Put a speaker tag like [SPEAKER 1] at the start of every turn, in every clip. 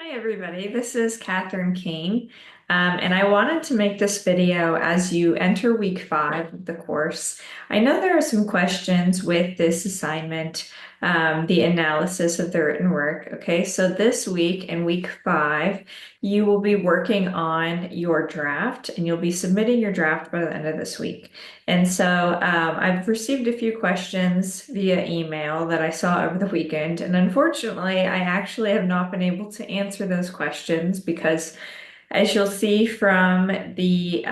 [SPEAKER 1] Hi everybody, this is Catherine Kane, and I wanted to make this video as you enter week 5 of the course. I know there are some questions with this assignment, the analysis of the written work. Okay, so this week in week 5, you will be working on your draft and you'll be submitting your draft by the end of this week. And so I've received a few questions via email that I saw over the weekend, and unfortunately, I actually have not been able to answer those questions because, as you'll see from the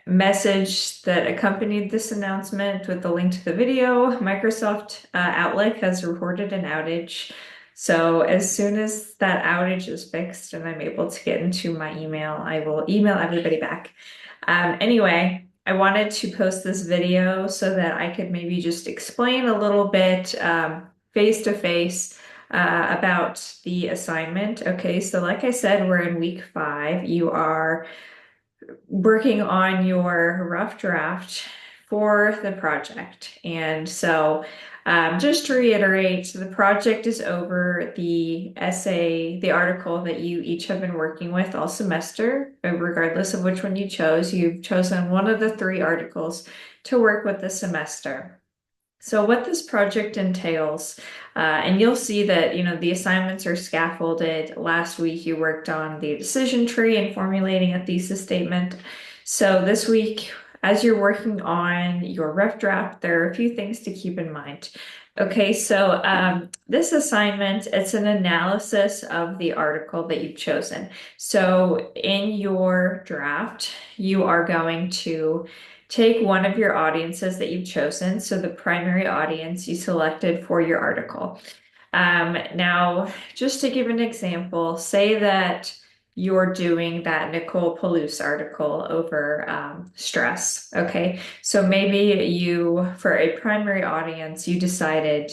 [SPEAKER 1] message that accompanied this announcement with the link to the video, Microsoft Outlook has reported an outage. So as soon as that outage is fixed and I'm able to get into my email, I will email everybody back. Anyway, I wanted to post this video so that I could maybe just explain a little bit face to face about the assignment. Okay, so like I said, we're in week 5. You are working on your rough draft for the project. And so just to reiterate, the project is over the essay, the article that you each have been working with all semester, regardless of which one you chose. You've chosen one of the 3 articles to work with this semester. So what this project entails, and you'll see that, the assignments are scaffolded. Last week you worked on the decision tree and formulating a thesis statement. So this week, as you're working on your rough draft, there are a few things to keep in mind. Okay, so this assignment, it's an analysis of the article that you've chosen. So in your draft, you are going to take one of your audiences that you've chosen, so the primary audience you selected for your article. Now, just to give an example, say that you're doing that Nicole Palouse article over stress. Okay, so maybe you, for a primary audience, you decided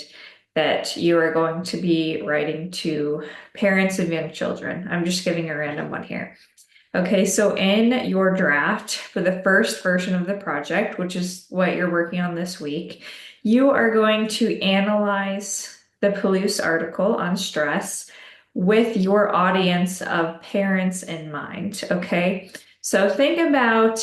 [SPEAKER 1] that you are going to be writing to parents of young children. I'm just giving a random one here. Okay, so in your draft for the first version of the project, which is what you're working on this week, you are going to analyze the Palouse article on stress with your audience of parents in mind, okay? So think about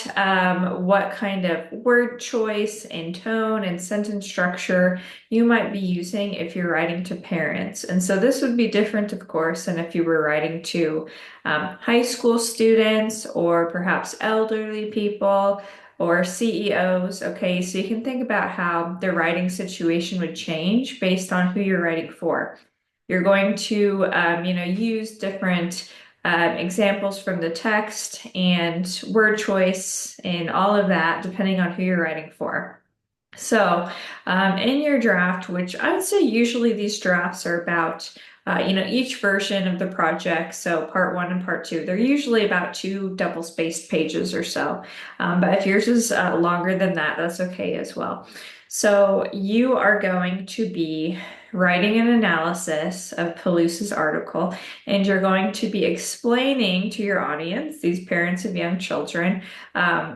[SPEAKER 1] what kind of word choice and tone and sentence structure you might be using if you're writing to parents. And so this would be different, of course, than if you were writing to high school students or perhaps elderly people or CEOs. Okay, so you can think about how the writing situation would change based on who you're writing for. You're going to, use different examples from the text and word choice and all of that, depending on who you're writing for. So, in your draft, which I would say usually these drafts are about, each version of the project, so part 1 and part 2, they're usually about 2 double-spaced pages or so. But if yours is longer than that, that's okay as well. So you are going to be writing an analysis of Palouse's article, and you're going to be explaining to your audience, these parents of young children,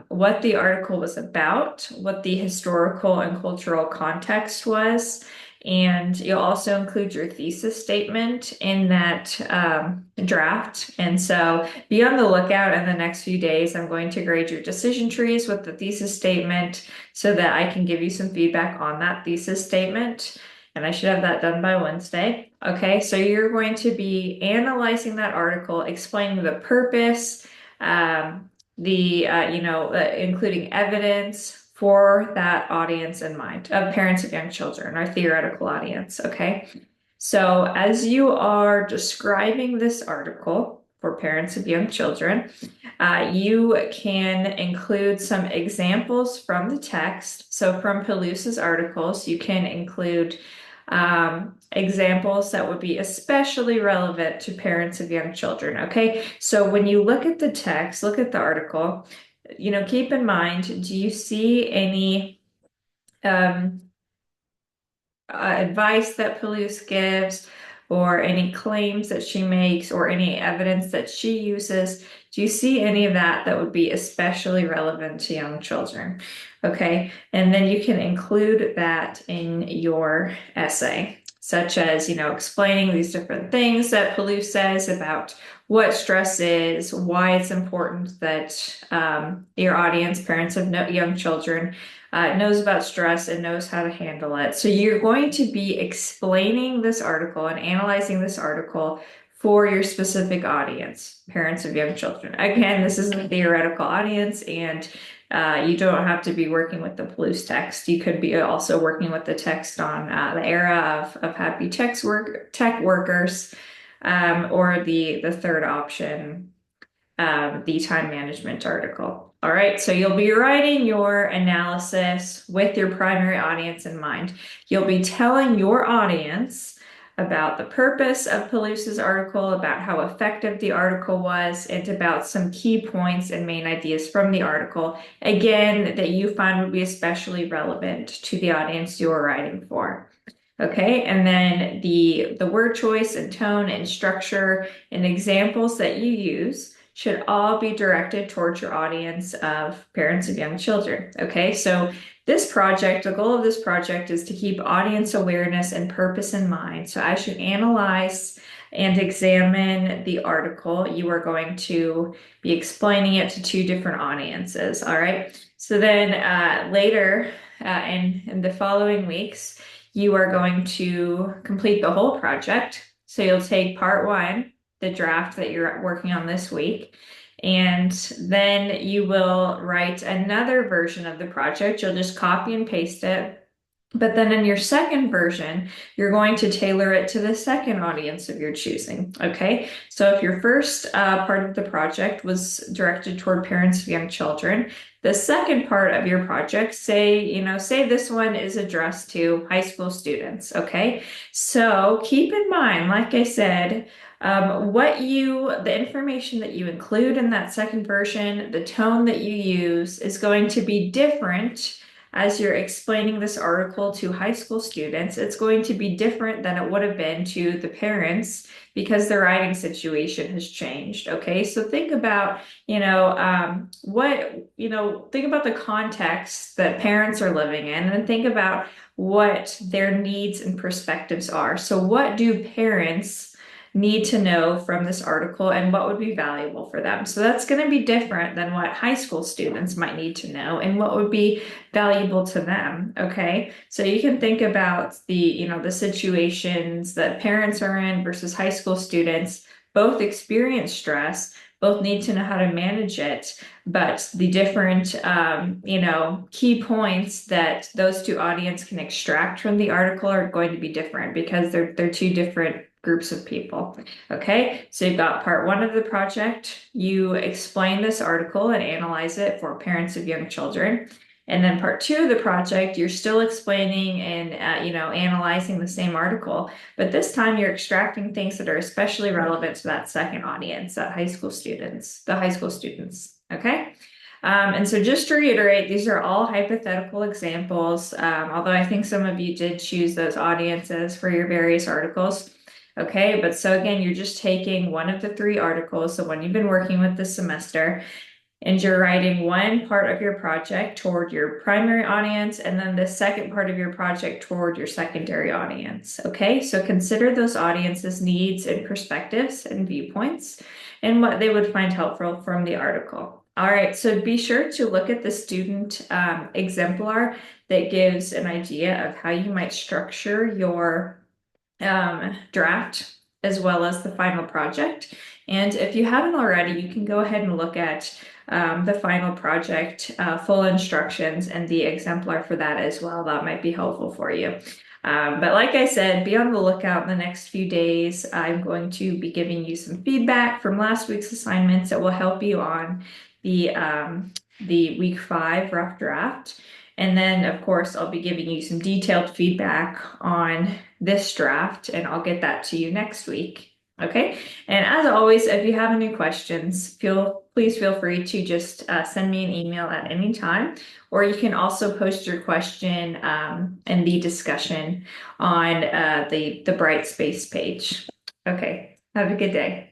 [SPEAKER 1] what the article was about, what the historical and cultural context was, and you'll also include your thesis statement in that draft. And so be on the lookout in the next few days. I'm going to grade your decision trees with the thesis statement so that I can give you some feedback on that thesis statement. And I should have that done by Wednesday. Okay, so you're going to be analyzing that article, explaining the purpose, including evidence for that audience in mind of parents of young children, our theoretical audience. Okay, so as you are describing this article for parents of young children, you can include some examples from the text. So from Palouse's articles, you can include examples that would be especially relevant to parents of young children. Okay, so when you look at the text, look at the article, keep in mind, do you see any advice that Palouse gives, or any claims that she makes, or any evidence that she uses? Do you see any of that that would be especially relevant to young children? Okay, and then you can include that in your essay. such as, explaining these different things that Palouse says about what stress is, why it's important that your audience, parents of young children, knows about stress and knows how to handle it. So you're going to be explaining this article and analyzing this article for your specific audience, parents of young children. Again, this is a theoretical audience, and you don't have to be working with the Palouse text. You could be also working with the text on the era of happy tech workers, or the third option, the time management article. All right, so you'll be writing your analysis with your primary audience in mind. You'll be telling your audience about the purpose of Palouse's article, about how effective the article was, and about some key points and main ideas from the article, again, that you find would be especially relevant to the audience you are writing for. Okay, and then the word choice and tone and structure and examples that you use should all be directed towards your audience of parents of young children. Okay, so this project, the goal of this project is to keep audience awareness and purpose in mind. So as you analyze and examine the article, you are going to be explaining it to two different audiences. All right, so then later in the following weeks, you are going to complete the whole project. So you'll take part one, the draft that you're working on this week, and then you will write another version of the project. You'll just copy and paste it. But then in your second version, you're going to tailor it to the second audience of your choosing. Okay, so if your first part of the project was directed toward parents of young children, the second part of your project, say this one is addressed to high school students. Okay, so keep in mind, like I said, the information that you include in that second version, the tone that you use is going to be different as you're explaining this article to high school students. It's going to be different than it would have been to the parents because their writing situation has changed. Okay, so think about, think about the context that parents are living in, and think about what their needs and perspectives are. So what do parents need to know from this article, and what would be valuable for them? So that's going to be different than what high school students might need to know and what would be valuable to them. Okay, so you can think about the situations that parents are in versus high school students. Both experience stress, both need to know how to manage it, but the different key points that those two audiences can extract from the article are going to be different because they're two different groups of people. Okay, so you've got part one of the project. You explain this article and analyze it for parents of young children. And then part two of the project, you're still explaining and analyzing the same article, but this time you're extracting things that are especially relevant to that second audience, the high school students. Okay. And so just to reiterate, these are all hypothetical examples, although I think some of you did choose those audiences for your various articles. Okay, but so again, you're just taking one of the three articles, the one you've been working with this semester, and you're writing one part of your project toward your primary audience, and then the second part of your project toward your secondary audience. Okay, so consider those audiences' needs and perspectives and viewpoints and what they would find helpful from the article. All right, so be sure to look at the student exemplar that gives an idea of how you might structure your draft as well as the final project. And if you haven't already, you can go ahead and look at the final project, full instructions, and the exemplar for that as well. That might be helpful for you. But like I said, be on the lookout in the next few days. I'm going to be giving you some feedback from last week's assignments that will help you on the week 5 rough draft. And then, of course, I'll be giving you some detailed feedback on this draft, and I'll get that to you next week. Okay. And as always, if you have any questions, please feel free to just send me an email at any time, or you can also post your question in the discussion on the Brightspace page. Okay. Have a good day.